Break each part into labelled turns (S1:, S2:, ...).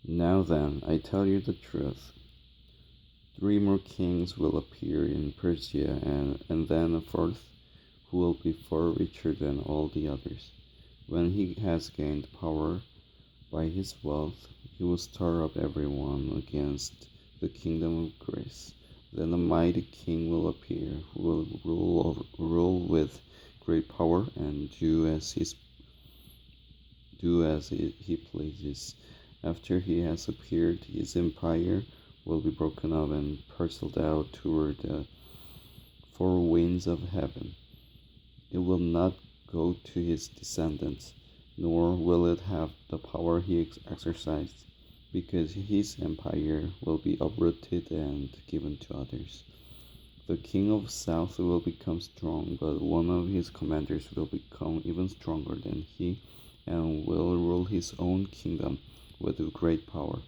S1: Now then, I tell you the truth. 3 more kings will appear in Persia, and then a fourth, who will be far richer than all the others. When he has gained power by his wealth, he will stir up everyone against the kingdom of grace. Then a mighty king will appear, who will rule with great power and do as he pleases. After he has appeared, his empire will be broken up and parceled out toward the four winds of heaven. It will not go to his descendants, nor will it have the power he exercised, because his empire will be uprooted and given to others. The king of the south will become strong, but one of his commanders will become even stronger than he, and will rule his own kingdom with great power.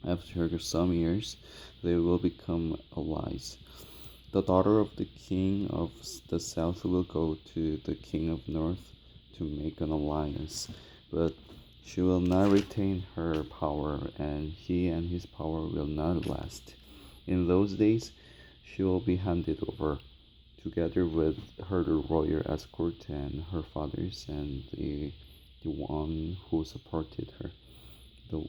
S1: After some years, they will become allies. The daughter of the king of the south will go to the king of the north to make an alliance, but she will not retain her power, and he and his power will not last. In those days, she will be handed over, together with her royal escort and her fathers and the one who supported her. The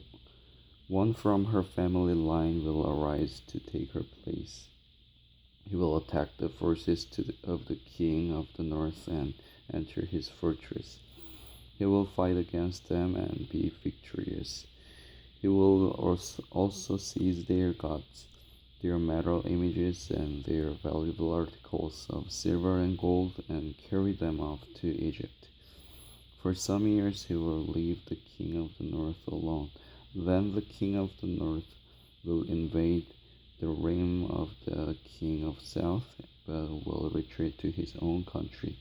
S1: one from her family line will arise to take her place. He will attack the forces of the king of the north and enter his fortress. He will fight against them and be victorious. He will also seize their gods, their metal images, and their valuable articles of silver and gold, and carry them off to Egypt. For some years he will leave the king of the north alone. Then the king of the north will invade the realm of the king of the south, but will retreat to his own country.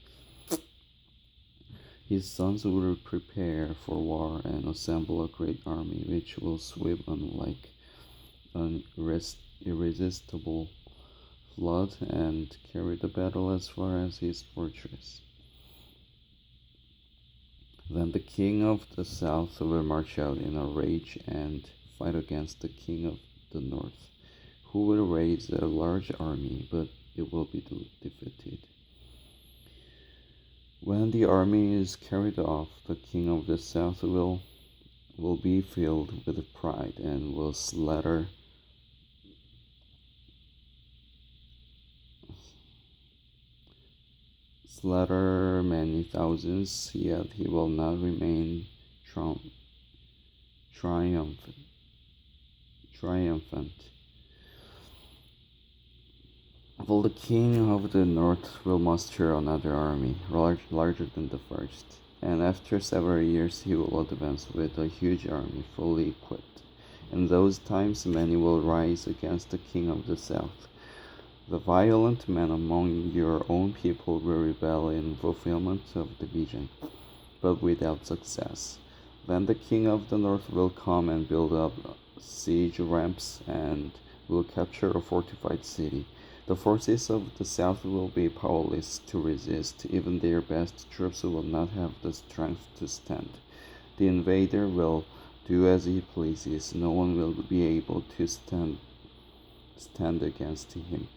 S1: His sons will prepare for war and assemble a great army, which will sweep on like an irresistible flood and carry the battle as far as his fortress. Then the king of the south will march out in a rage and fight against the king of the north, who will raise a large army, but it will be defeated. When the army is carried off, the king of the south will be filled with pride and will slaughter many thousands, yet he will not remain triumphant. For the king of the north will muster another army, larger than the first, and after several years he will advance with a huge army fully equipped. In those times many will rise against the king of the south. The violent men among your own people will rebel in fulfillment of the vision, but without success. Then the king of the north will come and build up siege ramps and will capture a fortified city. The forces of the south will be powerless to resist. Even their best troops will not have the strength to stand. The invader will do as he pleases. No one will be able to stand against him.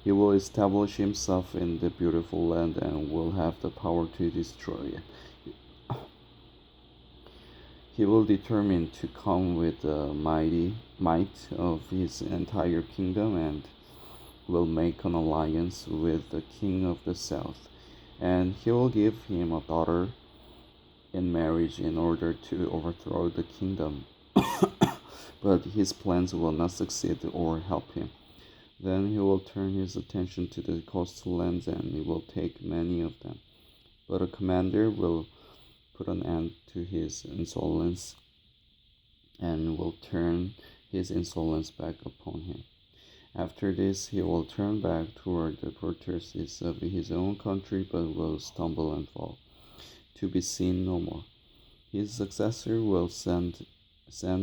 S1: He will establish himself in the beautiful land and will have the power to destroy it. He will determine to come with the might of his entire kingdom and will make an alliance with the king of the south, and he will give him a daughter in marriage in order to overthrow the kingdom. But his plans will not succeed or help him. Then he will turn his attention to the coastal lands and he will take many of them. But a commander will put an end to his insolence and will turn his insolence back upon him. After this, he will turn back toward the fortresses of his own country, but will stumble and fall, to be seen no more. His successor will send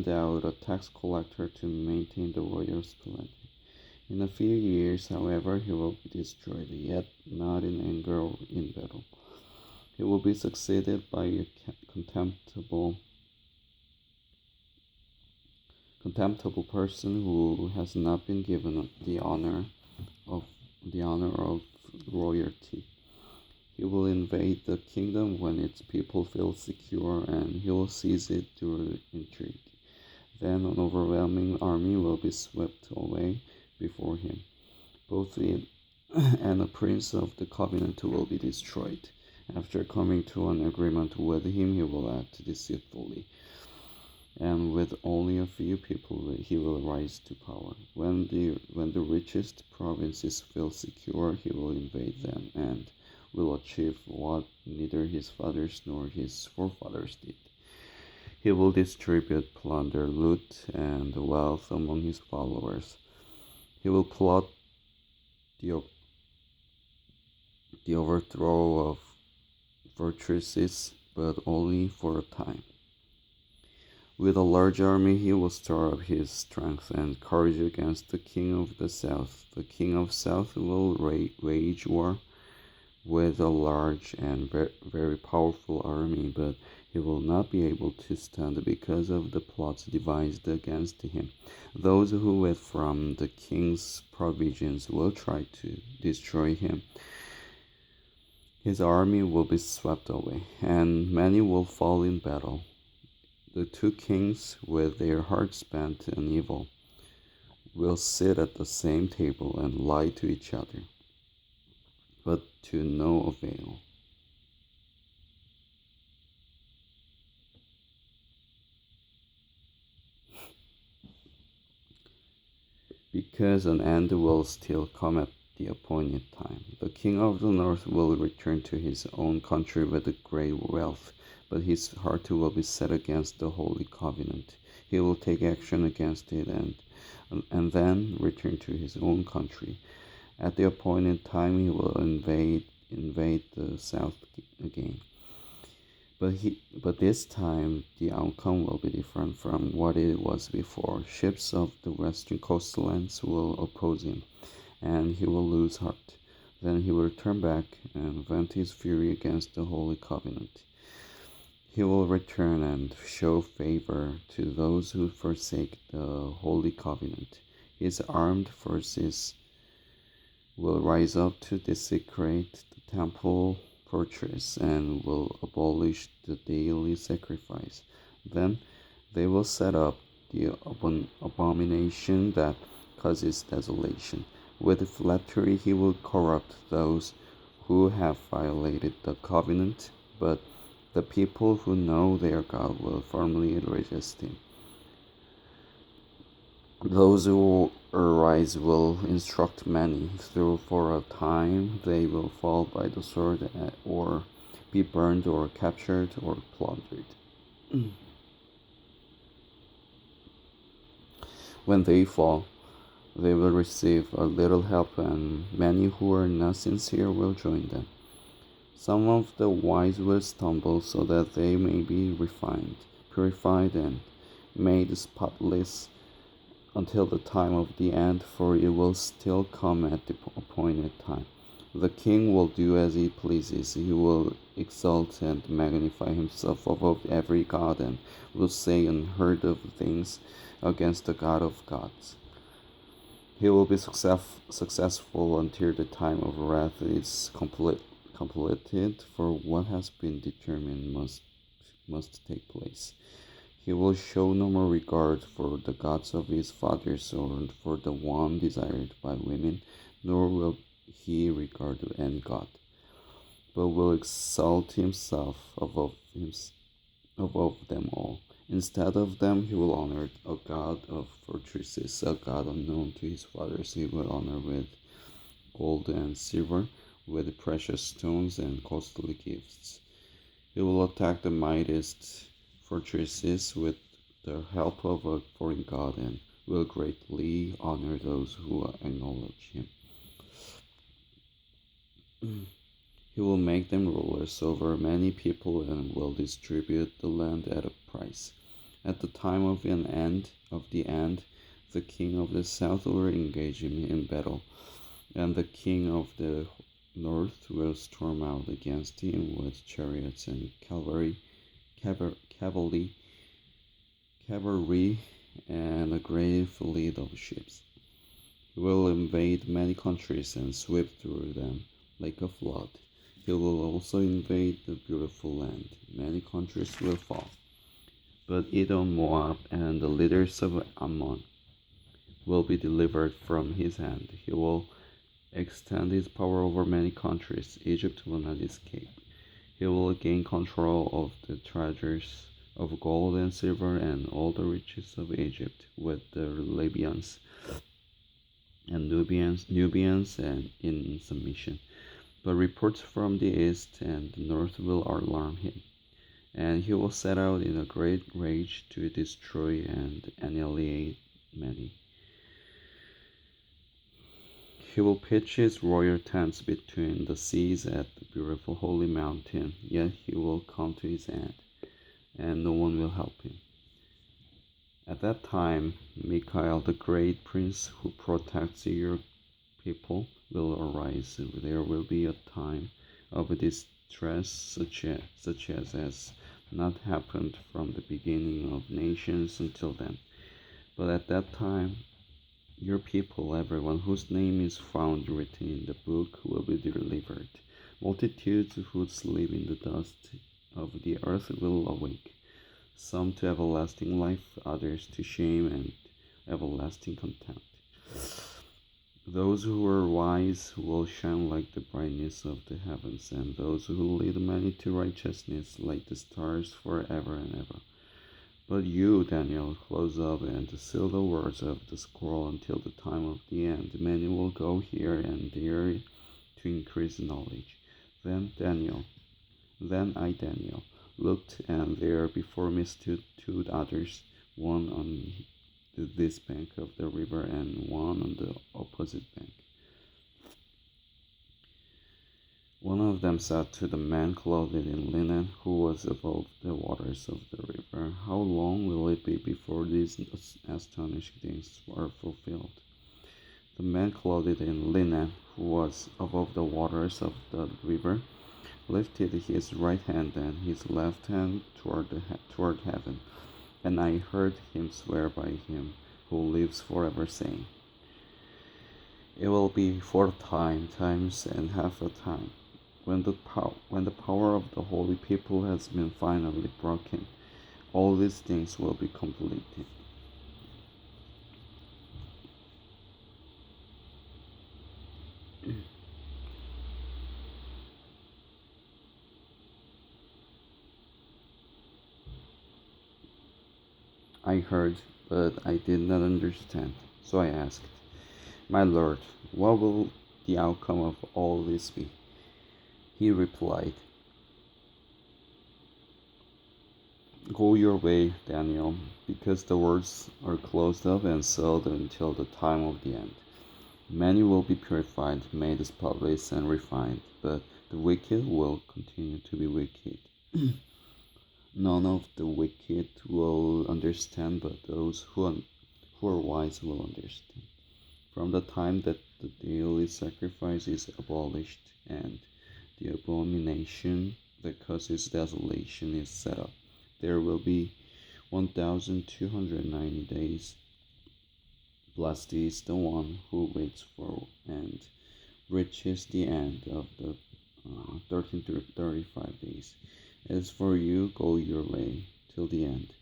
S1: out a tax collector to maintain the royal splendor. In a few years, however, he will be destroyed, yet not in anger or in battle. He will be succeeded by a contemptible contemptible person who has not been given of the honor of royalty. He will invade the kingdom when its people feel secure, and he will seize it through intrigue. Then an overwhelming army will be swept away before him. Both it and the prince of the covenant will be destroyed. After coming to an agreement with him, he will act deceitfully, and with only a few people he will rise to power. When the richest provinces feel secure, he will invade them and will achieve what neither his fathers nor his forefathers did. He will distribute plunder, loot, and wealth among his followers. He will plot the overthrow of fortresses, but only for a time. With a large army he will store up his strength and courage against the king of the south. The king of south will wage war with a large and very powerful army, but he will not be able to stand because of the plots devised against him. Those who eat from the king's provisions will try to destroy him. His army will be swept away, and many will fall in battle. The two kings, with their hearts bent on evil, will sit at the same table and lie to each other, but to no avail. Because an end will still come at the appointed time. The king of the north will return to his own country with great wealth, but his heart will be set against the holy covenant. He will take action against it and then return to his own country. At the appointed time he will invade the south again. But this time the outcome will be different from what it was before. Ships of the western coastlands will oppose him, and he will lose heart. Then he will turn back and vent his fury against the holy covenant. He will return and show favor to those who forsake the holy covenant. His armed forces will rise up to desecrate the temple fortress and will abolish the daily sacrifice. Then they will set up the abomination that causes desolation. With flattery he will corrupt those who have violated the covenant, but the people who know their God will firmly resist him. Those who arise will instruct many, though for a time they will fall by the sword or be burned or captured or plundered. When they fall, they will receive a little help, and many who are not sincere will join them. Some of the wise will stumble so that they may be refined, purified, and made spotless until the time of the end, for it will still come at the appointed time. The king will do as he pleases. He will exalt and magnify himself above every god and will say unheard of things against the God of gods. He will be successful until the time of wrath is completed, for what has been determined must take place. He will show no more regard for the gods of his fathers or for the one desired by women, nor will he regard any god, but will exalt himself above them all. Instead of them, he will honor a god of fortresses, a god unknown to his fathers. He will honor with gold and silver, with precious stones and costly gifts. He will attack the mightiest fortresses with the help of a foreign god and will greatly honor those who acknowledge him. He will make them rulers over many people and will distribute the land at a price. At the time of the end, the king of the south will engage him in battle, and the king of the north will storm out against him with chariots and cavalry, and a great fleet of ships. He will invade many countries and sweep through them like a flood. He will also invade the beautiful land. Many countries will fall. But Edom, Moab, and the leaders of Ammon will be delivered from his hand. He will extend his power over many countries. Egypt will not escape. He will gain control of the treasures of gold and silver and all the riches of Egypt with the Libyans and Nubians and in submission. But reports from the east and the north will alarm him, and he will set out in a great rage to destroy and annihilate many. He will pitch his royal tents between the seas at the beautiful holy mountain, yet he will come to his end, and no one will help him. At that time, Michael, the great prince who protects your people, will arise. There will be a time of distress such as has not happened from the beginning of nations until then. But at that time, your people, everyone whose name is found written in the book, will be delivered. Multitudes who sleep in the dust of the earth will awake, some to everlasting life, others to shame and everlasting contempt. Those who are wise will shine like the brightness of the heavens, and those who lead many to righteousness like the stars forever and ever. But you, Daniel, close up and seal the words of the scroll until the time of the end. Many will go here and there to increase knowledge. Then I, Daniel, looked, and there before me stood two others, one on this bank of the river and one on the opposite bank. One of them said to the man clothed in linen who was above the waters of the river, "How long will it be before these astonishing things are fulfilled?" The man clothed in linen who was above the waters of the river lifted his right hand and his left hand toward heaven, and I heard him swear by him who lives forever, saying, "It will be for times and half a time. When the power of the holy people has been finally broken, all these things will be completed." I heard, but I did not understand. So I asked, "My Lord, what will the outcome of all this be?" He replied, "Go your way, Daniel, because the words are closed up and sealed until the time of the end. Many will be purified, made spotless, and refined, but the wicked will continue to be wicked. None of the wicked will understand, but those who are wise will understand. From the time that the daily sacrifice is abolished and the abomination that causes desolation is set up, there will be 1,290 days. Blessed is the one who waits for and reaches the end of the 13 to 35 days. As for you, go your way till the end.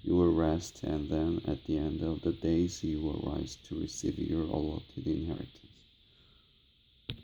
S1: You will rest, and then at the end of the days you will rise to receive your allotted inheritance.